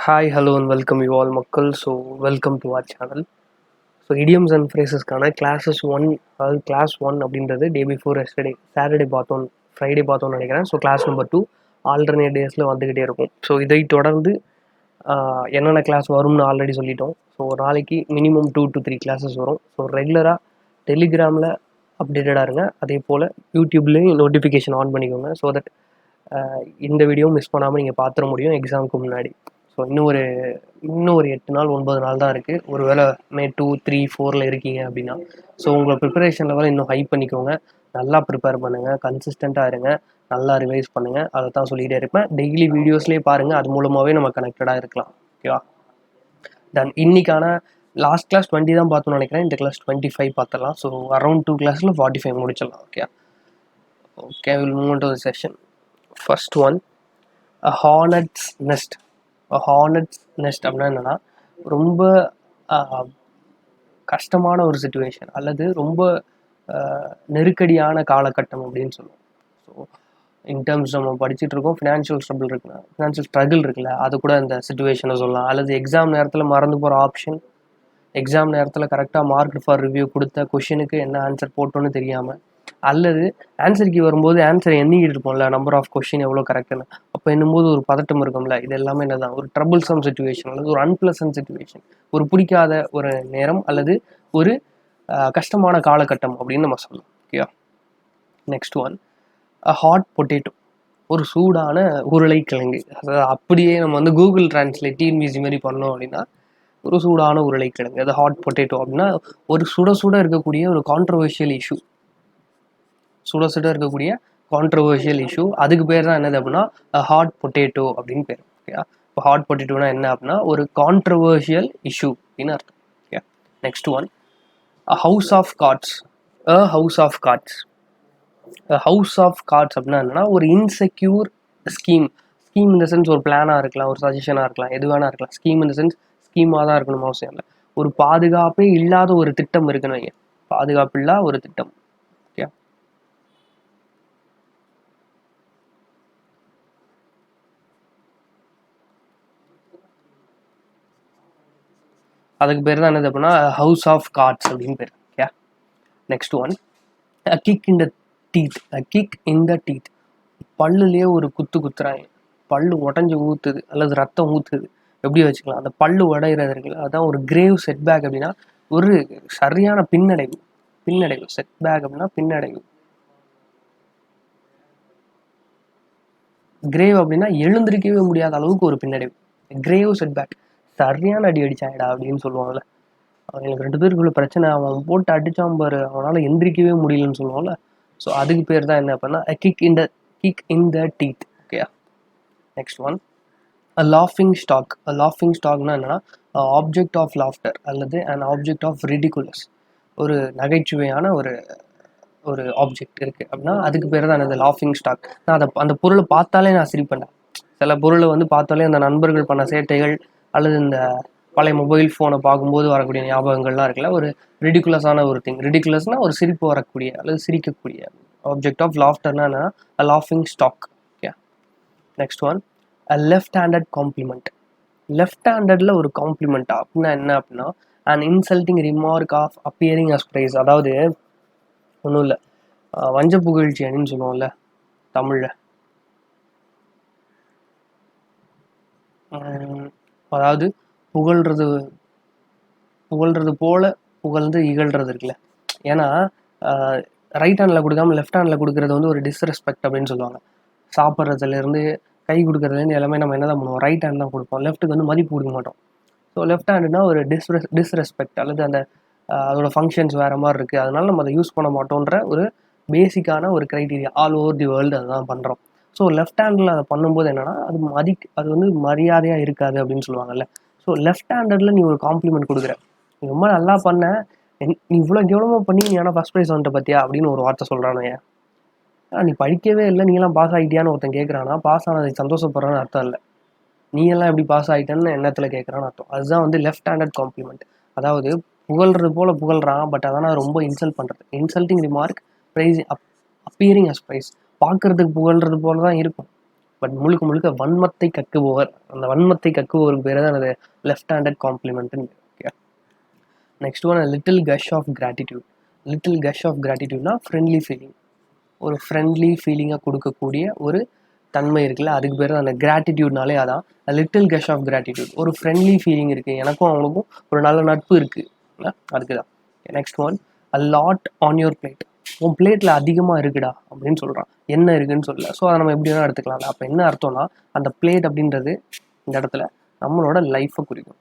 Hi, hello, and welcome you all, Makkal. So, welcome to our channel. So, idioms and phrases classes 1, class 1 அப்படின்றது day before yesterday Saturday பார்த்தோம், Friday பார்த்தோம்னு நினைக்கிறேன். So, class number 2 alternate டேஸில் வந்துக்கிட்டே இருக்கும். So, இதை தொடர்ந்து என்னென்ன கிளாஸ் வரும்னு ஆல்ரெடி சொல்லிட்டோம். ஸோ, ஒரு நாளைக்கு மினிமம் 2 to 3 கிளாஸஸ் வரும். ஸோ, ரெகுலராக டெலிகிராமில் அப்டேட்டடாக இருங்க. அதே போல் யூடியூப்லேயும் நோட்டிஃபிகேஷன் ஆன் பண்ணிக்கோங்க. ஸோ தட் இந்த வீடியோ மிஸ் பண்ணாமல் நீங்கள் பார்த்துட முடியும் எக்ஸாமுக்கு முன்னாடி. ஸோ இன்னும் ஒரு 8 நாள் 9 நாள் தான் இருக்குது. ஒரு வேளை மே 2, 3, 4 இருக்கீங்க அப்படின்னா ஸோ உங்களை ப்ரிப்பரேஷன் லெவலில் இன்னும் ஹை பண்ணிக்கோங்க. நல்லா ப்ரிப்பேர் பண்ணுங்கள், கன்சிஸ்டண்ட்டாக இருங்க, நல்லா ரிவைஸ் பண்ணுங்கள். அதை தான் சொல்லிகிட்டே இருப்பேன். டெய்லி வீடியோஸ்லேயே பாருங்கள், அது மூலமாகவே நம்ம கனெக்டடாக இருக்கலாம். ஓகேவா? தென் இன்னைக்கான லாஸ்ட் கிளாஸ் 20 தான் பார்த்தோன்னு நினைக்கிறேன். இந்த கிளாஸ் 25 பார்த்துடலாம். ஸோ அரௌண்ட் 2 கிளாஸில் 45 முடிச்சிடலாம். Okay, will move to the session. First one, a hornet's nest. a hornet's nest அப்படின்னா என்னென்னா, ரொம்ப கஷ்டமான ஒரு சுச்சுவேஷன் அல்லது ரொம்ப நெருக்கடியான காலகட்டம் அப்படின்னு சொல்லுவோம். ஸோ இன் டேர்ம்ஸ் நம்ம படிச்சுட்டு இருக்கோம், ஃபினான்ஷியல் ஸ்ட்ரகிள் இருக்குல்ல, அது கூட இந்த சுச்சுவேஷனை சொல்லலாம். அல்லது எக்ஸாம் நேரத்தில் மறந்து போகிற ஆப்ஷன், எக்ஸாம் நேரத்தில் கரெக்டாக மார்க் ஃபார் ரிவ்யூ கொடுத்த கொஷினுக்கு என்ன ஆன்சர் போட்டோன்னு தெரியாமல், அல்லது ஆன்சருக்கு வரும்போது ஆன்சர் எண்ணிக்கிட்டு இருப்போம்ல, நம்பர் ஆஃப் கொஷின் எவ்வளோ கரெக்டுன்னு, அப்போ என்னும்போது ஒரு பதட்டம் இருக்கும்ல. இது எல்லாமே என்னதான், ஒரு ட்ரபிள்சம் சுச்சுவேஷன் அல்லது ஒரு அன்பிளசன்ட் சுச்சுவேஷன், ஒரு பிடிக்காத ஒரு நேரம் அல்லது ஒரு கஷ்டமான காலகட்டம் அப்படின்னு நம்ம சொல்லலாம். ஓகேவா? Next one, hot potato. ஒரு சூடான உருளைக்கிழங்கு. அதாவது அப்படியே நம்ம வந்து கூகுள் டிரான்ஸ்லேட் டிஎன்பிசி மாதிரி பண்ணோம் அப்படின்னா, ஒரு சூடான உருளைக்கிழங்கு, அது ஹாட் பொட்டேட்டோ அப்படின்னா ஒரு சுட சுட இருக்கக்கூடிய ஒரு கான்ட்ரவர்ஷியல் இஷ்யூ. இருக்கக்கூடிய கான்ட்ரவர்ஷியல் இஷ்யூ, அதுக்கு பேர் தான் என்னது அப்படின்னா ஹாட் பொட்டேட்டோ அப்படின்னு பேர். ஓகே, இப்போ ஹாட் பொட்டேட்டோனா என்ன அப்படின்னா ஒரு கான்ட்ரவர்ஷியல் இஷ்யூ அப்படின்னு அர்த்தம். Okay, next one, house of cards. House of cards. House of cards அப்படின்னா என்னன்னா ஒரு இன்செக்யூர் ஸ்கீம். ஸ்கீம் இந்த சென்ஸ் ஒரு பிளானாக இருக்கலாம், ஒரு சஜஷனாக இருக்கலாம், எது வேணா இருக்கலாம். ஸ்கீம் இந்த சென்ஸ் ஸ்கீமாக தான் இருக்கணும் அவசியம் இல்லை. ஒரு பாதுகாப்பே இல்லாத ஒரு திட்டம் இருக்குன்னு, பாதுகாப்பு இல்லாத ஒரு திட்டம். ஓகே, அதுக்கு பேர் தான் என்னது அப்படின்னா ஹவுஸ் ஆஃப் கார்ட்ஸ் அப்படின்னு பேர். Okay, next one, a kick in the teeth. A kick in the teeth. பல்லுலேயே ஒரு குத்துறாங்க, பல்லு உடஞ்சி ஊற்றுது அல்லது ரத்தம் ஊற்றுது, எப்படி வச்சுக்கலாம். அந்த பல்லு உடையிறது இருக்குல்ல, அதுதான் ஒரு கிரேவ் செட்பேக். அப்படின்னா ஒரு சரியான பின்னடைவு. செட்பேக் அப்படின்னா பின்னடைவு. கிரேவ் அப்படின்னா எழுந்திருக்கவே முடியாத அளவுக்கு ஒரு பின்னடைவு. கிரேவ் செட்பேக், சரியான அடி அடிச்சாங்கடா அப்படின்னு சொல்லுவாங்கல்ல. எனக்கு 2 பேருக்குள்ள பிரச்சனை, அவன் போட்டு அடிச்சான் பாரு, அவனால் எந்திரிக்கவே முடியலன்னு சொல்லுவாங்கல்ல. ஸோ அதுக்கு பேர் தான் என்ன அப்படின்னா kick in the teeth. Okay, next one, a லாஃபிங் ஸ்டாக். அ லாஃபிங் ஸ்டாக்னா என்னன்னா ஆப்ஜெக்ட் ஆஃப் லாஃப்டர் அல்லது அன் ஆப்ஜெக்ட் ஆஃப் ரிடிகுலஸ். ஒரு நகைச்சுவையான ஒரு ஆப்ஜெக்ட் இருக்குது அப்படின்னா அதுக்கு பேர் தான் என்னது லாஃபிங் ஸ்டாக். நான் அந்த பொருளை பார்த்தாலே நான் சிரிப்பேன். சில பொருளை வந்து பார்த்தாலே அந்த நண்பர்கள் பண்ண சேட்டைகள் அல்லது இந்த பழைய மொபைல் ஃபோனை பார்க்கும்போது வரக்கூடிய ஞாபகங்கள்லாம் இருக்குல்ல, ஒரு ரிடிகுலஸான ஒரு திங். ரிடிகுலஸ்னால் ஒரு சிரிப்பு வரக்கூடிய அல்லது சிரிக்கக்கூடிய ஆப்ஜெக்ட் ஆஃப் லாஃப்டர்னா என்னன்னா அ லாஃபிங் stock. Okay, next one, a left handed compliment. Left ஹேண்டடில் ஒரு காம்ப்ளிமெண்ட் அப்படின்னா என்ன அப்படின்னா an insulting remark of appearing as praise. அதாவது ஒன்றும் இல்லை, வஞ்ச புகழ்ச்சி அப்படின்னு சொல்லுவோம்ல தமிழில். அதாவது புகழ்றது போல புகழ்ந்து இகழ்றது இருக்குல்ல. ஏன்னா ரைட் ஹேண்டில் கொடுக்காம லெஃப்ட் ஹேண்டில் கொடுக்கறது வந்து ஒரு டிஸ்ரெஸ்பெக்ட் அப்படின்னு சொல்லுவாங்க. சாப்பிட்றதுலேருந்து கை கொடுக்கறதுலேருந்து எல்லாமே நம்ம என்ன தான் பண்ணுவோம், ரைட் ஹேண்ட் தான் கொடுப்போம், லெஃப்ட்டுக்கு வந்து மதிப்பு கொடுக்க மாட்டோம். ஸோ லெஃப்ட் ஹேண்டுனா ஒரு டிஸ்ரெஸ்பெக்ட் அல்லது அந்த அதோட ஃபங்க்ஷன்ஸ் வேறு மாதிரி இருக்குது, அதனால நம்ம அதை யூஸ் பண்ண மாட்டோன்ற ஒரு பேசிக்கான ஒரு criteria all over the world அதுதான் பண்ணுறோம். ஸோ லெஃப்ட் ஹேண்டில் அதை பண்ணும்போது என்னென்னா அது வந்து மரியாதையாக இருக்காது அப்படின்னு சொல்லுவாங்கல்ல. ஸோ லெஃப்ட் ஹேண்டடில் நீ ஒரு காம்ப்ளிமெண்ட் கொடுக்குற, நீ ரொம்ப நல்லா பண்ண, நீ இவ்வளோ கெவலமாக பண்ணி நீ ஆனால் ஃபஸ்ட் ப்ரைஸ் வந்துட்ட பார்த்தியா அப்படின்னு ஒரு வார்த்தை சொல்கிறானே. நீ படிக்கவே இல்லை, நீலாம் பாஸ் ஆகிட்டியான்னு ஒருத்தன் கேட்குறானா, பாஸ் ஆனதுக்கு சந்தோஷப்படுறான்னு அர்த்தம் இல்லை, நீ எல்லாம் எப்படி பாஸ் ஆகிட்டேன்னு எண்ணத்தில் கேட்குறான்னு அர்த்தம். அதுதான் வந்து லெஃப்ட் ஹேண்டட் காம்ப்ளிமெண்ட். அதாவது புகழ்றது போல புகழ்றான், பட் அதனால் ரொம்ப இன்சல்ட் பண்ணுறது. Insulting remark, praise appearing as praise. பார்க்குறதுக்கு புகழ்றது போல தான் இருக்கும், பட் முழுக்க முழுக்க வன்மத்தை கக்குபவர். அந்த வன்மத்தை கக்குபவருக்கு பேர் தான் அது லெஃப்ட் ஹேண்டட் காம்ப்ளிமெண்ட்னு. Okay, next one little gush of gratitude. Little gush of கிராட்டிடியூட்னா ஃப்ரெண்ட்லி ஃபீலிங். ஒரு ஃப்ரெண்ட்லி ஃபீலிங்காக கொடுக்கக்கூடிய ஒரு தன்மை இருக்குல்ல, அதுக்கு பேர் தான் அந்த கிராட்டிடியூட்னாலே அதான் லிட்டில் கஷ் ஆஃப் கிராட்டிடியூட். ஒரு ஃப்ரெண்ட்லி ஃபீலிங் இருக்குது, எனக்கும் அவங்களுக்கும் ஒரு நல்ல நட்பு இருக்குது, அதுக்கு தான். Next one a lot on your plate. உன் பிளேட்டில் அதிகமாக இருக்குடா அப்படின்னு சொல்கிறான், என்ன இருக்குன்னு சொல்லல. ஸோ அதை நம்ம எப்படி வேணால் எடுத்துக்கலாம். அப்போ என்ன அர்த்தம்னா அந்த பிளேட் அப்படின்றது இந்த இடத்துல நம்மளோட லைஃப்பை குறிக்கும்.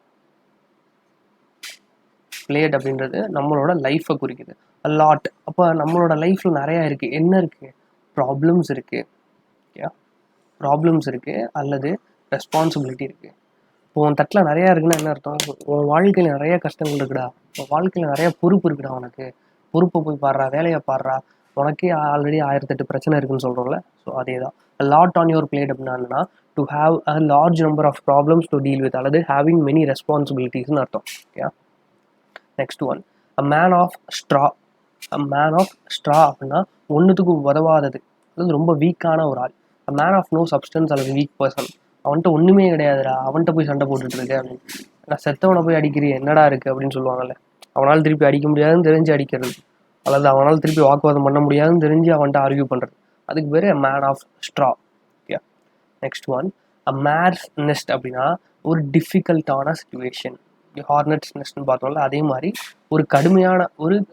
பிளேட் அப்படின்றது நம்மளோட லைஃப்பை குறிக்குது. அ லாட், அப்போ நம்மளோட லைஃப்பில் நிறையா இருக்குது. என்ன இருக்குது? ப்ராப்ளம்ஸ் இருக்குது. ஓகே, ப்ராப்ளம்ஸ் இருக்குது அல்லது ரெஸ்பான்சிபிலிட்டி இருக்குது. இப்போ உன் தட்டில் நிறையா இருக்குன்னா என்ன அர்த்தம்? உன் வாழ்க்கையில் நிறைய கஷ்டங்கள் இருக்குடா, உன் வாழ்க்கையில் நிறைய பொறுப்பு இருக்குடா, உனக்கு பொறுப்பை போய் பாடுறா, வேலையை பாடுறா, உனக்கே ஆல்ரெடி 1008 பிரச்சனை இருக்குன்னு சொல்கிறோம்ல. ஸோ அதே தான் லாட் ஆன் யுவர் பிளேட் அப்படின்னா to have a large number of problems to deal with அல்லது ஹேவிங் மெனி ரெஸ்பான்சிபிலிட்டிஸ்னு அர்த்தம். Okay, next one a man of straw. A man of straw அப்படின்னா ஒன்றுத்துக்கு உதவாதது அல்லது ரொம்ப வீக்கான ஒரு ஆள். A man of no substance அல்லது வீக் பர்சன். அவன்கிட்ட ஒன்றுமே கிடையாதுடா, அவன்கிட்ட போய் சண்டை போட்டுட்டு இருக்கு அப்படின்னு. நான் செத்தவனை போய் அடிக்கிறீ என்னடா இருக்குது அப்படின்னு சொல்லுவாங்கல்ல. அவனால் திருப்பி அடிக்க முடியாதுன்னு தெரிஞ்சு அடிக்கிறது அல்லது அவனால் திருப்பி வாக்குவாதம் பண்ண முடியாதுன்னு தெரிஞ்சு அவன்கிட்ட ஆர்கியூ பண்ணுறது, அதுக்கு பேர் man of straw. Okay, next one a mare's nest அப்படின்னா ஒரு டிஃபிகல்ட்டான சிச்சுவேஷன். ஹார்னெட்ஸ் நெஸ்ட்னு பார்த்தோம்ல, அதே மாதிரி ஒரு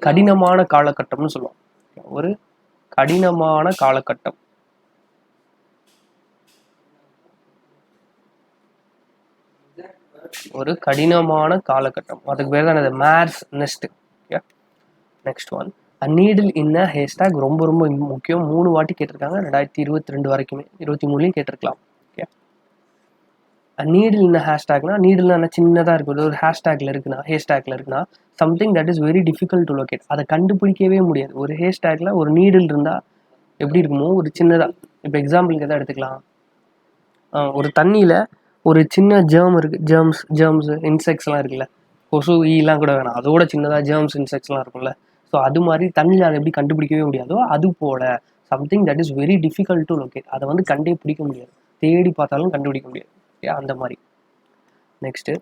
கடினமான காலகட்டம்னு சொல்லுவோம். ஒரு கடினமான காலகட்டம். ஒரு கடினமான காலகட்டம், அதுக்கு பேர் தான் இது mare's nest. Okay, next one a needle in a haystack. ரொம்ப ரொம்ப முக்கியம், 3 வாட்டி கேட்டிருக்காங்க 2022 வரைக்குமே, 23 கேட்டிருக்கலாம். ஓகே, அ நீடில் இன் அ ஹேஷ்டாக்னா நீடில்னா என்ன, சின்னதாக இருக்குது, ஒரு ஹேஷ்டாக்ல இருக்குன்னா something that is very difficult to locate. அதை கண்டுபிடிக்கவே முடியாது. ஒரு ஹேஷ்டாக்ல ஒரு நீடில் இருந்தால் எப்படி இருக்குமோ ஒரு சின்னதாக. இப்போ எக்ஸாம்பிளுக்கு எதாவது எடுத்துக்கலாம். ஒரு தண்ணியில் ஒரு சின்ன ஜேர்ம் இருக்குது, ஜேர்ம்ஸ் இன்செக்ட்ஸ்லாம் இருக்குல்ல, கொசு ஈலாம் கூட வேணாம், அதோட சின்னதாக ஜேர்ம்ஸ் இன்செக்ட்ஸ்லாம் இருக்கும்ல. ஸோ அது மாதிரி தண்ணியில் அதை எப்படி கண்டுபிடிக்கவே முடியாதோ அது போல் something that is very difficult to locate. அதை வந்து கண்டே பிடிக்க முடியாது, தேடி பார்த்தாலும் கண்டுபிடிக்க முடியாது. அந்த மாதிரி. Next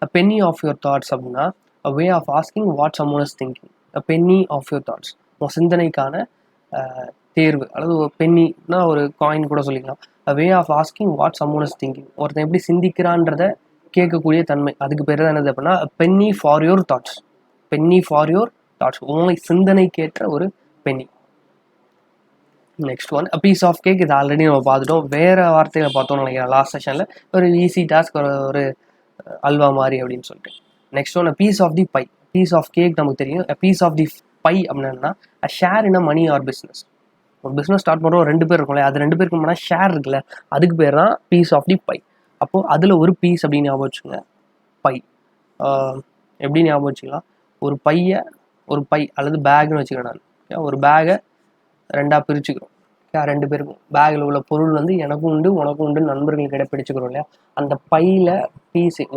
a penny of your thoughts அப்படின்னா a way of asking what someone is thinking. A penny of your thoughts, உன் சிந்தனைக்கான தேர்வு அல்லது ஒரு பென்னினா ஒரு காயின் கூட சொல்லிக்கலாம். A way of asking what someone is thinking, ஒருத்தன் எப்படி சிந்திக்கிறான்றத கேட்கக்கூடிய தன்மை, அதுக்கு பேர் தான் என்னது அப்படின்னா penny for your thoughts. Penny for your thoughts, உங்களை சிந்தனைக்கேற்ற ஒரு penny. Next one a piece of cake. இது ஆல்ரெடி நம்ம பார்த்துட்டோம், வேறு வார்த்தையில் பார்த்தோம்னு நினைக்கிறேன் லாஸ்ட் செஷனில். ஒரு ஈஸி டாஸ்க், ஒரு அல்வா மாதிரி அப்படின்னு சொல்லிட்டு. Next one a piece of the pie. Piece of cake நமக்கு தெரியும். A piece of the pie அப்படின்னா a share in a money or business. ஒரு பிஸ்னஸ் ஸ்டார்ட் பண்ணுறோம், 2 பேர் இருக்கும்ல, அது 2 பேருக்கு முன்னாடி ஷேர் இருக்குல்ல, அதுக்கு பேர் தான் பீஸ் ஆஃப் தி பை. அப்போது அதில் ஒரு பீஸ் அப்படின்னு ஞாபகம் வச்சுங்க. பை எப்படி ஞாபகம் வச்சுக்கலாம், ஒரு பை அல்லது பேக்னு வச்சுக்கிறேன் நான். ஒரு பேகை 2ஆக பிரிச்சுக்கிறோம். 2 பேருக்கும் பேக்கில் உள்ள பொருள் வந்து எனக்கும் உண்டு உனக்கும் உண்டு நண்பர்கள் கிட்ட பிடிச்சிக்கிறோம் இல்லையா. அந்த பையில்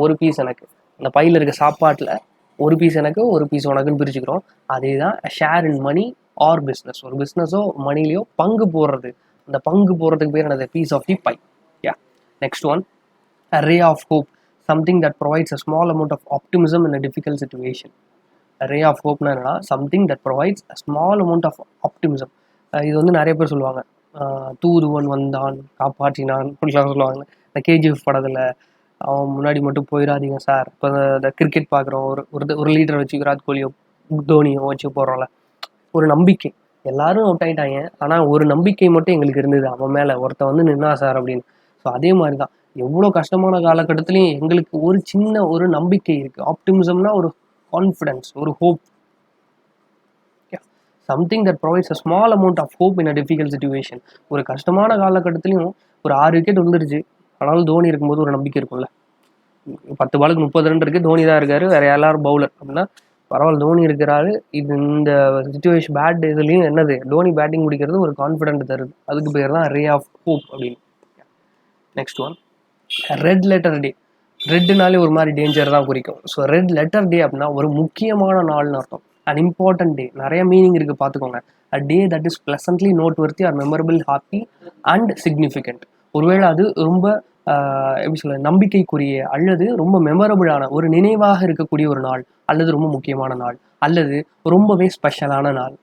ஒரு பீஸ் எனக்கு, அந்த பையில் இருக்க சாப்பாட்டில் ஒரு பீஸ் எனக்கு ஒரு பீஸ் உனக்குன்னு பிரிச்சுக்கிறோம். அதே தான் share in money or business. ஒரு பிஸ்னஸோ மணிலையோ பங்கு போடுறது, அந்த பங்கு போடுறதுக்கு பேர் என்னது, piece of the pie. Next one a ray of hope, something that provides a small amount of optimism in a difficult situation. A ray of hope na something that provides a small amount of optimism. இது வந்து நிறைய பேர் சொல்லுவாங்க, தூதுவன் வந்தான் காப்பாற்றினான் அப்படிலாம் சொல்லுவாங்க. இந்த KGF படத்தில் அவன் முன்னாடி மட்டும் போயிடாதீங்க சார். இப்போ இந்த கிரிக்கெட் பார்க்குறோம், ஒரு லீடரை வச்சு விராட் கோலியோ தோனியோ வச்சு போடுறோம்ல, ஒரு நம்பிக்கை. எல்லாரும் அவுட் ஆகிட்டாங்க, ஆனால் ஒரு நம்பிக்கை மட்டும் எங்களுக்கு இருந்தது, அவன் மேலே ஒருத்தன் வந்து நின்னா சார் அப்படின்னு. ஸோ அதே மாதிரி தான் எவ்வளோ கஷ்டமான காலகட்டத்துலையும் எங்களுக்கு ஒரு சின்ன ஒரு நம்பிக்கை இருக்குது. ஆப்டிமிசம்னா ஒரு கான்ஃபிடென்ஸ், ஒரு hope. Something that provides a small amount of hope in a difficult situation. ஒரு கஷ்டமான காலகட்டத்துலையும் ஒரு 6 விக்கெட் வந்துருச்சு, ஆனாலும் தோனி இருக்கும்போது ஒரு நம்பிக்கை இருக்கும்ல. 10 பாலுக்கு 30 ரன் இருக்குது, தோனி தான் இருக்காரு, வேற எல்லாரும் பவுலர் அப்படின்னா பரவாயில்ல தோனி இருக்கிறாரு. இது இந்த சிச்சுவேஷன் பேட் இதுலேயும் என்னது, தோனி பேட்டிங் முடிக்கிறது ஒரு கான்ஃபிடென்ட் தருது, அதுக்கு பேர் தான் ரே ஆஃப் ஹோப் அப்படின்னு. நெக்ஸ்ட் ஒன் ரெட் லெட்டர் டே. ரெட்னாலே ஒரு மாதிரி டேஞ்சர் தான் குறிக்கும். ஸோ ரெட் லெட்டர் டே அப்படின்னா ஒரு முக்கியமான நாள்னு அர்த்தம். அன் இம்பார்ட்டன்ட் டே, நிறைய மீனிங் இருக்குது பார்த்துக்கோங்க. A day that is pleasantly noteworthy or memorable, happy and significant. ஒருவேளை அது ரொம்ப எப்படி சொல்ல நம்பிக்கைக்குரிய அல்லது ரொம்ப மெமரபிளான ஒரு நினைவாக இருக்கக்கூடிய ஒரு நாள், அல்லது ரொம்ப முக்கியமான நாள், அல்லது ரொம்பவே ஸ்பெஷலான நாள்.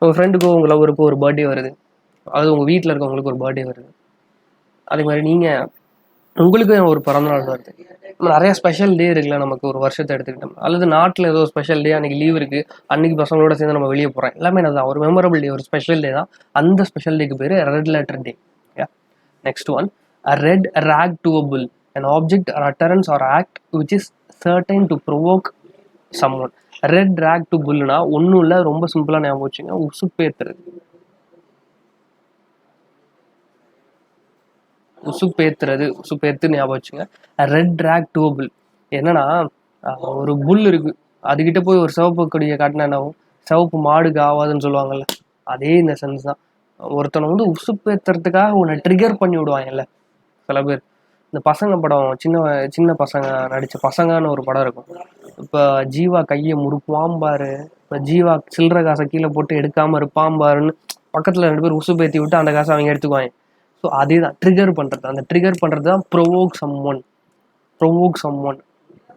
உங்கள் ஃப்ரெண்டுக்கோ உங்களுக்கு ஒரு பர்த்டே வருது, அது உங்கள் வீட்டில் இருக்கவங்களுக்கு ஒரு பர்த்டே வருது, அதே மாதிரி நீங்கள் உங்களுக்கு ஒரு பிறந்தநாள் வருது. நிறைய ஸ்பெஷல் டே இருக்குல்ல நமக்கு ஒரு வருஷத்தை எடுத்துக்கிட்டோம், அல்லது நாட்டில் ஏதோ ஸ்பெஷல் டே, அன்றைக்கி லீவ் இருக்குது, அன்றைக்கி பசங்களோட சேர்ந்து நம்ம வெளியே போகிறோம், எல்லாமே தான் ஒரு மெமரபிள் டே, ஒரு ஸ்பெஷல் டே தான். அந்த ஸ்பெஷல் டேக்கு பேர் red letter day. Next one, a red rag to a bull, an object or utterance or act which is certain to provoke someone. Red rag to bullனா ஒன்றும் இல்லை, ரொம்ப சிம்பிளாக ஞாபகம் வச்சுங்க, உசுப்பேத்துறது. உசுப்பேத்து ஞாபகம் வச்சுங்க. ரெட் ரேக் டு புல் என்னன்னா, ஒரு புல் இருக்கு, அதுகிட்ட போய் ஒரு சிவப்பு கொடியை காட்டினா என்ன ஆகும்? சிவப்பு மாடுக்கு ஆகாதுன்னு சொல்லுவாங்கல்ல, அதே இந்த சென்ஸ் தான். ஒருத்தனை வந்து உசுப்பேத்துறதுக்காக உன்னை ட்ரிகர் பண்ணி விடுவாங்கல்ல சில பேர். இந்த பசங்க படம், சின்ன பசங்க நடித்த பசங்கன்னு ஒரு படம் இருக்கும். இப்போ ஜீவா கையை முறுக்குவான் பாரு, இப்போ ஜீவா சில்லற காசை கீழே போட்டு எடுக்காமல் இருப்பான் பாருன்னு பக்கத்தில் 2 பேர் உசுப்பேற்றி விட்டு அந்த காசை அவங்க எடுத்துக்குவாங்க. ஸோ அதே தான் ட்ரிகர் பண்ணுறது. அந்த ட்ரிகர் பண்ணுறது தான் ப்ரொவோக் சம்ஒன்.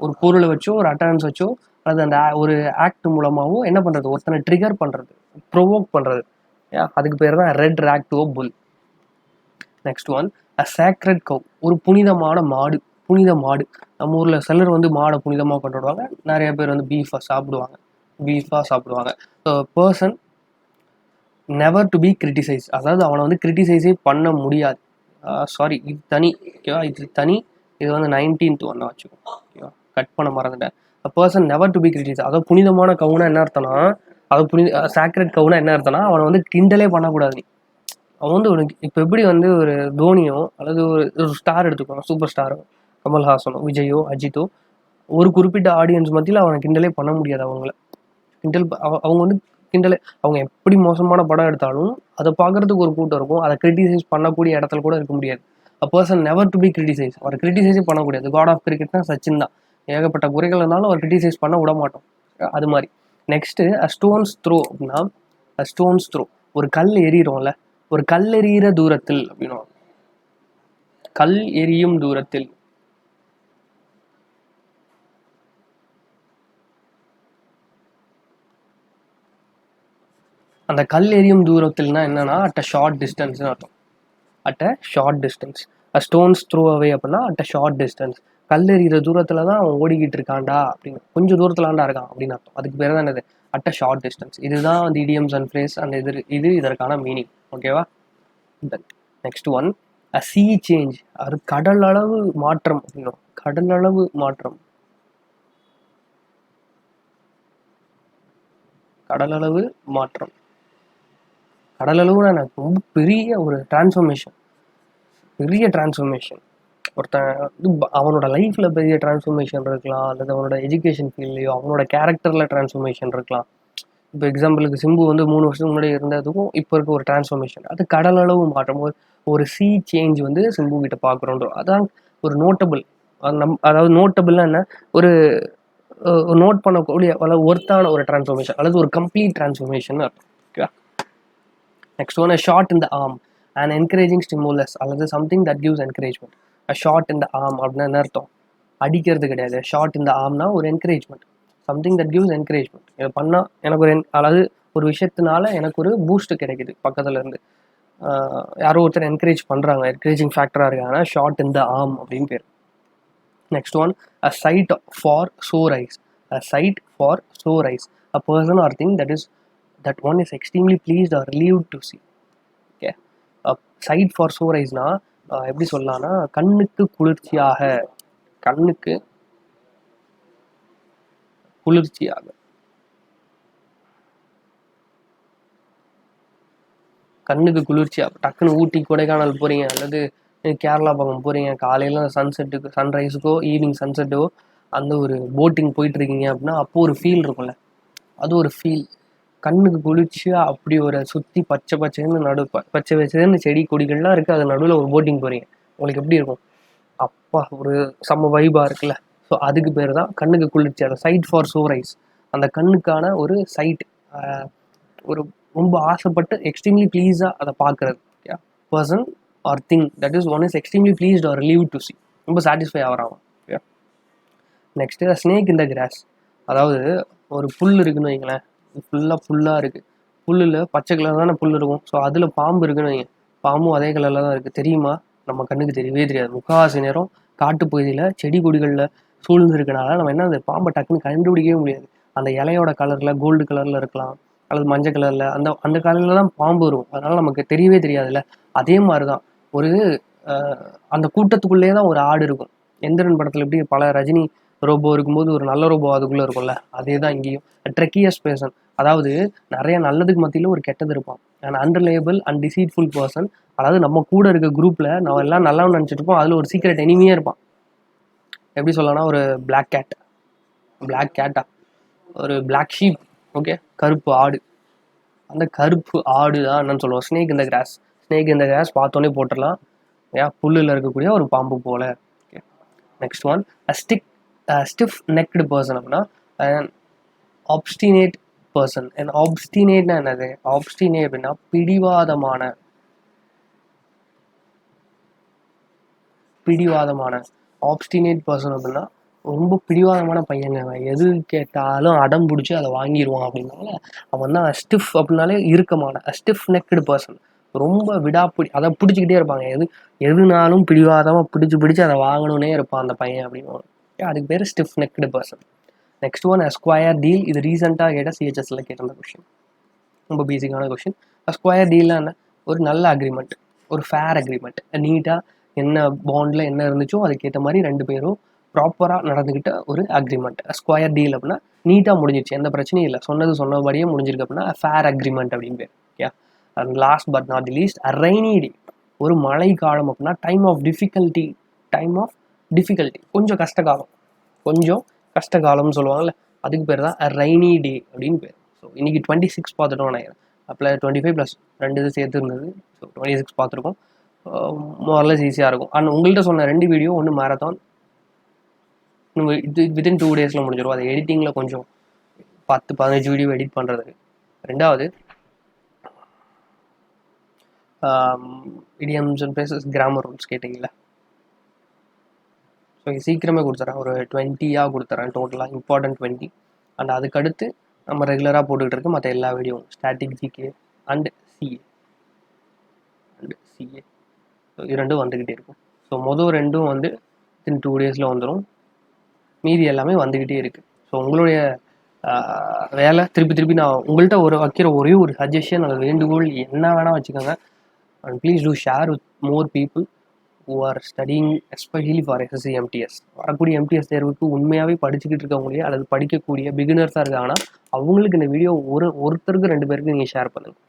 ஒரு பொருளை வச்சோ, ஒரு அட்டன்ஸ் வச்சோ, அல்லது அந்த ஒரு ஆக்ட் மூலமாகவும் என்ன பண்ணுறது, ஒருத்தனை ட்ரிகர் பண்ணுறது, ப்ரொவோக் பண்ணுறது. அதுக்கு பேர் தான் red rag to a bull. Next one, a sacred cow, ஒரு புனிதமான மாடு. நம்ம ஊரில் சிலர் வந்து மாடை புனிதமாக கொண்டாடுவாங்க, நிறைய பேர் வந்து பீஃபாக சாப்பிடுவாங்க. So person never to be criticise, அதாவது அவனை வந்து கிரிட்டிசைஸே பண்ண முடியாது. சாரி, இது தனி, ஓகேவா, இது தனி. இது வந்து 19th ஒன்றா வச்சுக்கோ, ஓகேவா, கட் பண்ண மறந்துட்டேன். A person never to be criticise, அதாவது புனிதமான கவுனா என்ன அர்த்தம்னா, சேக்ரெட் கவுனா என்ன அர்த்தம்னா, அவனை வந்து கிண்டலே பண்ணக்கூடாது. அவன் வந்து ஒரு இப்போ எப்படி வந்து ஒரு தோனியோ அல்லது ஒரு ஸ்டார் எடுத்துக்கோங்க, சூப்பர் ஸ்டாரோ, கமல்ஹாசனோ, விஜயோ, அஜித்தோ, ஒரு குறிப்பிட்ட ஆடியன்ஸ் மத்தியில் அவனை கிண்டலே பண்ண முடியாது. அவங்க வந்து கிண்டலே, அவங்க எப்படி மோசமான படம் எடுத்தாலும் அதை பார்க்கறதுக்கு ஒரு கூட்டம் இருக்கும், அதை கிரிட்டிசைஸ் பண்ணக்கூடிய இடத்துல கூட இருக்க முடியாது. A person never to be criticise, அவரை கிரிட்டிசைஸே பண்ணக்கூடாது. காட் ஆஃப் கிரிக்கெட்னா சச்சின் தான், ஏகப்பட்ட குறைகள் இருந்தாலும் அவர் கிரிட்டிசைஸ் பண்ண விட மாட்டோம். அது மாதிரி. நெக்ஸ்ட்டு, அ ஸ்டோன்ஸ் த்ரோ அப்படின்னா, ஒரு கல் எறிகிறோம்ல, ஒரு கல் எறிகிற தூரத்தில் அப்படின்னா, கல் எரியும் தூரத்தில். அந்த கல் எரியும் தூரத்தில்னா என்னன்னா, அட் அ ஷார்ட் டிஸ்டன்ஸ்னு அர்த்தம். At a short distance. A stones throw அவே அப்படின்னா அட் அ ஷார்ட் டிஸ்டன்ஸ். கல் எறிகிற தூரத்தில் தான் அவன் ஓடிக்கிட்டு இருக்கான்டா அப்படின்னு, கொஞ்சம் தூரத்துலாண்டா இருக்கான் அப்படின்னு அர்த்தம். அதுக்கு பேர் தான் என்னது, அட் அ ஷார்ட் டிஸ்டன்ஸ். இதுதான் அந்த idioms அண்ட் ஃப்ரேஸ் அந்த இது இதற்கான மீனிங். ஓகேவா. நெக்ஸ்ட் ஒன், அ சீ சேஞ்ச், அது கடல் அளவு மாற்றம் அப்படின்னும். கடல் அளவு மாற்றம், கடலளவுனா எனக்கு ரொம்ப பெரிய ஒரு டிரான்ஸ்ஃபர்மேஷன். ஒருத்தன் அவனோட லைஃப்பில் பெரிய டிரான்ஸ்ஃபர்மேஷன் இருக்கலாம், அல்லது அவனோட எஜுகேஷன் ஃபீல்ட்லையோ அவனோட கேரக்டரில் டிரான்ஸ்ஃபர்மேஷன் இருக்கலாம். இப்போ எக்ஸாம்பிளுக்கு சிம்பு வந்து 3 வருஷத்துக்கு முன்னாடி இருந்ததுக்கும் இப்போ இருக்க ஒரு டிரான்ஸ்ஃபர்மேஷன், அது கடலளவு மாற்றம். ஒரு சீ சேஞ்ச் வந்து சிம்பு கிட்ட பார்க்குறோன்றோம். அதான் ஒரு நோட்டபிள். அதாவது நோட்டபிள்னா என்ன, ஒரு நோட் பண்ணக்கூடிய அல்லது ஒர்த்தான ஒரு டிரான்ஸ்ஃபர்மேஷன், அல்லது ஒரு கம்ப்ளீட் டிரான்ஸ்ஃபர்மேஷன். ஓகேவா. Next one, a shot in the arm, and encouraging stimulus, அல்லது something that gives encouragement. A shot in the arm அப்படின்னா என்ன அர்த்தம், அடிக்கிறது கிடையாது. ஷார்ட் இன் த ஆர்ம்னா ஒரு encouragement, something that gives encouragement. இதை பண்ணால் எனக்கு அதாவது ஒரு விஷயத்தினால எனக்கு ஒரு பூஸ்ட் கிடைக்குது பக்கத்தில் இருந்து, யாரோ ஒருத்தர் என்கரேஜ் பண்ணுறாங்க, என்கரேஜிங் ஃபேக்டராக இருக்காங்கன்னா ஷார்ட் இன் த ஆர்ம் அப்படின்னு பேர். Next one, a sight for sore eyes. A person or thing that one is extremely pleased or relieved to see. Okay. Sight for sore ஐஸ்னா எப்படி சொல்லலாம்னா, கண்ணுக்கு குளிர்ச்சியாக, கண்ணுக்கு குளிர்ச்சியாக டக்குன்னு ஊட்டி கொடைக்கானல் போகிறீங்க, அல்லது கேரளா பக்கம் போகிறீங்க, காலையில் சன்செட்டுக்கு சன்ரைஸுக்கோ ஈவினிங் சன்செட்டுக்கோ அந்த ஒரு போட்டிங் போயிட்டுருக்கீங்க அப்படின்னா அப்போது ஒரு ஃபீல் இருக்கும்ல, அது ஒரு ஃபீல். கண்ணுக்கு குளிர்ச்சியாக அப்படி ஒரு சுற்றி பச்சை பச்சைன்னு செடி கொடிகள்லாம் இருக்குது, அது நடுவில் ஒரு போட்டிங் போகிறீங்க, உங்களுக்கு எப்படி இருக்கும், அப்பா ஒரு செம்ம வைபாக இருக்குல்ல. ஸோ அதுக்கு பேர் தான் கண்ணுக்கு குளிர்ச்சி. அந்த சைட் ஃபார் சோர் ஐஸ், அந்த கண்ணுக்கான ஒரு சைட், ஒரு ரொம்ப ஆசைப்பட்டு எக்ஸ்ட்ரீம்லி ப்ளீஸாக அதை பார்க்குறது. Person or thing, that is one is extremely pleased or relieved to see, ரொம்ப சாட்டிஸ்ஃபை ஆகிறான். Okay, next snake in the grass. அதாவது ஒரு புல் இருக்குன்னு வைங்களேன், ஃபுல்லாக இருக்குது, புல்லில் பச்சை கலர் தானே புல் இருக்கும். ஸோ அதில் பாம்பு இருக்குன்னு வைங்க, பாம்பும் அதே கலரில் தான் இருக்குது. தெரியுமா? நம்ம கண்ணுக்கு தெரியவே தெரியாது. முக்கால்வாசி நேரம் காட்டு பகுதியில் செடி கொடிகளில் சூழ்ந்து இருக்கனால நம்ம என்ன, அந்த பாம்பை டக்குன்னு கண்டுபிடிக்கவே முடியாது. அந்த இலையோட கலரில் கோல்டு கலரில் இருக்கலாம், அல்லது மஞ்சள் கலரில், அந்த கலரில் தான் பாம்பு வரும். அதனால் நமக்கு தெரியவே தெரியாதுல்ல. அதே மாதிரி தான் ஒரு அந்த கூட்டத்துக்குள்ளேயே தான் ஒரு ஆடு இருக்கும். எந்திரன் படத்தில் எப்படி பல ரஜினி ரோபோ இருக்கும்போது ஒரு நல்ல ரோபோ அதுக்குள்ளே இருக்கும்ல, அதே தான் இங்கேயும். ட்ரெக்கியஸ் பர்சன், அதாவது நிறைய நல்லதுக்கு மத்தியில் ஒரு கெட்டது இருப்பான். And unreliable and deceitful person, அதாவது நம்ம கூட இருக்க குரூப்பில் நம்ம எல்லாம் நல்லா நினச்சிட்டு இருப்போம், அதில் ஒரு சீக்ரெட் எனிமியே இருப்பான். எப்படி சொல்லலாம்னா, ஒரு பிளாக் கேட்டா ஒரு பிளாக் ஷீப், ஓகே, கருப்பு ஆடு. அந்த கருப்பு ஆடு தான் என்னன்னு சொல்லுவோம், ஸ்னேக் இந்த கிராஸ். ஸ்னேக் இந்த கிராஸ் பார்த்தோன்னே போட்டுடலாம், ஏன் புல்லில் இருக்கக்கூடிய ஒரு பாம்பு போல. Okay, next one, stiff necked person அப்படின்னா ஆப்ஸ்டினேட் பர்சன். அண்ட் ஆப்ஸ்டினேட்னா என்னது? ஆப்ஸ்டினேட் அப்படின்னா பிடிவாதமான ஆப்ஸ்டினேட் பர்சன் அப்படின்னா ரொம்ப பிடிவாதமான பையங்க. எது கேட்டாலும் அடம் பிடிச்சி அதை வாங்கிடுவான். அப்படின்னால அவன் தான் ஸ்டிஃப் அப்படின்னாலே இறுக்கமான ஸ்டிஃப் நெக்டு பர்சன். ரொம்ப விடாப்பிடி, அதை பிடிச்சிக்கிட்டே இருப்பாங்க. எதுனாலும் பிடிவாதமாக பிடிச்சி அதை வாங்கணுன்னே இருப்பான் அந்த பையன் அப்படின்னு. அதுக்கு பேர் stiff necked person. Next one, square deal. இது ரீசெண்டாக கேட்ட CHSL கேட்ட கொஷின், ரொம்ப பேசிக்கான கொஷின். ஸ்கொயர் டீல்னா என்ன? ஒரு நல்ல அக்ரிமெண்ட், ஒரு ஃபேர் அக்ரிமெண்ட். நீட்டாக என்ன பாண்டில் என்ன இருந்துச்சோ அதுக்கேற்ற மாதிரி ரெண்டு பேரும் ப்ராப்பராக நடந்துக்கிட்ட ஒரு அக்ரிமெண்ட். ஸ்கொயர் டீல் அப்படின்னா நீட்டாக முடிஞ்சிச்சு, எந்த பிரச்சனையும் இல்லை, சொன்னபடியே முடிஞ்சிருக்கு அப்படின்னா ஃபேர் அக்ரிமெண்ட் அப்படின்னு பேர். Okay, and last but not the least, rainy day. ஒரு மழை காலம் அப்படின்னா டைம் ஆஃப் டிஃபிகல்ட்டி, கொஞ்சம் கஷ்டகாலம்னு சொல்லுவாங்கல்ல, அதுக்கு பேர் தான் ரெய்னி டே அப்படின்னு பேர். ஸோ இன்றைக்கி 26 பார்த்துட்டோம் நினைக்கிறேன். அப்போ 25 + 2 இது சேர்த்து இருந்தது. ஸோ 26 பார்த்துருக்கோம். மோர்லெஸ் ஈஸியாக இருக்கும். அண்ட் உங்கள்கிட்ட சொன்ன 2 வீடியோ, ஒன்று மேரத்தான், இது வித்தின் 2 days முடிஞ்சிடும். அது எடிட்டிங்கில் கொஞ்சம் 10-15 வீடியோ எடிட் பண்ணுறதுக்கு. ரெண்டாவது idioms and phrases grammar rules கேட்டிங்களா? ஸோ சீக்கிரமே கொடுத்துறேன், ஒரு 20 கொடுத்துறேன் டோட்டலாக, இம்பார்ட்டன்ட் 20. அண்ட் அதுக்கடுத்து நம்ம ரெகுலராக போட்டுக்கிட்டு இருக்கு மற்ற எல்லா வீடியோவும், ஸ்டாட்டிக் ஜிகே அண்ட் சிஏ இரண்டும் வந்துக்கிட்டே இருக்கும். ஸோ மொதல் 2 வந்து வித்தின் 2 days வந்துடும், மீதி எல்லாமே வந்துக்கிட்டே இருக்குது. ஸோ உங்களுடைய வேலை திருப்பி நான் உங்கள்கிட்ட வைக்கிற ஒரே ஒரு சஜஷன், அது வேண்டுகோள், என்ன வேணால் வச்சுக்கோங்க. And please do share with more people who are studying especially for SSC MTS. வரக்கூடிய MTS தேர்வுக்கு உண்மையாகவே படிச்சுக்கிட்டு இருக்கவங்களே அல்லது படிக்கக்கூடிய பிகினர்ஸாக இருக்காங்கன்னா அவங்களுக்கு இந்த வீடியோ ஒருத்தருக்கு 2 பேருக்கு நீங்கள் ஷேர் பண்ணுங்கள்.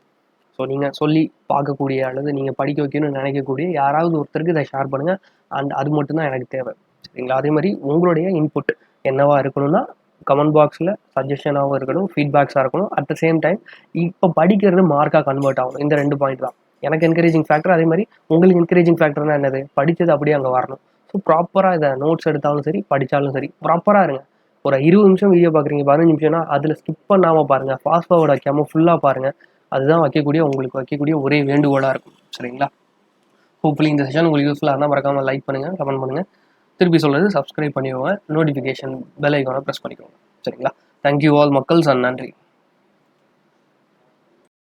ஸோ நீங்கள் சொல்லி பார்க்கக்கூடிய அல்லது நீங்கள் படிக்க வைக்கணும்னு நினைக்கக்கூடிய யாராவது ஒருத்தருக்கு இதை ஷேர் பண்ணுங்கள். அண்ட் அது மட்டும்தான் எனக்கு தேவை, சரிங்களா? அதே மாதிரி உங்களுடைய இன்புட் என்னவா இருக்கணும்னா கமெண்ட் பாக்ஸில் சஜஷனாகவும் இருக்கணும், ஃபீட்பேக்ஸாக இருக்கணும். அட் த சேம் டைம் இப்போ படிக்கிறது மார்க்காக கன்வெர்ட் ஆகணும். இந்த 2 பாயிண்ட் தான் எனக்கு என்கரேஜிங் ஃபேக்டர். அதே மாதிரி உங்களுக்கு என்கரேஜிங் ஃபேக்டர்னா என்னது? படித்தது அப்படியே அங்கே வரணும். ஸோ ப்ராப்பராக இதை நோட்ஸ் எடுத்தாலும் சரி, படித்தாலும் சரி, ப்ராப்பராக இருங்க. ஒரு 20 நிமிஷம் வீடியோ பார்க்குறீங்க, 15 நிமிஷம்னா அதில் ஸ்கிப் பண்ணாமல் பாருங்கள், ஃபாஸ்ட் ஃபார்வர்ட் வைக்காமல் ஃபுல்லாக பாருங்கள். அதுதான் உங்களுக்கு வைக்கக்கூடிய ஒரே வேண்டுகோளாக இருக்கும், சரிங்களா? ஹோப்ஃபுல்லி இந்த செஷன் உங்களுக்கு யூஸ்ஃபுல்லாக இருந்தால் மறக்காமல் லைக் பண்ணுங்கள், கமெண்ட் பண்ணுங்கள். திருப்பி சொல்கிறது சப்ஸ்கிரைப் பண்ணிக்கோங்க, நோட்டிஃபிகேஷன் பெல் ஐக்கானை ப்ரெஸ் பண்ணிக்கோங்க, சரிங்களா? தேங்க்யூ ஆல் மக்கள்ஸ், அண்ட் நன்றி.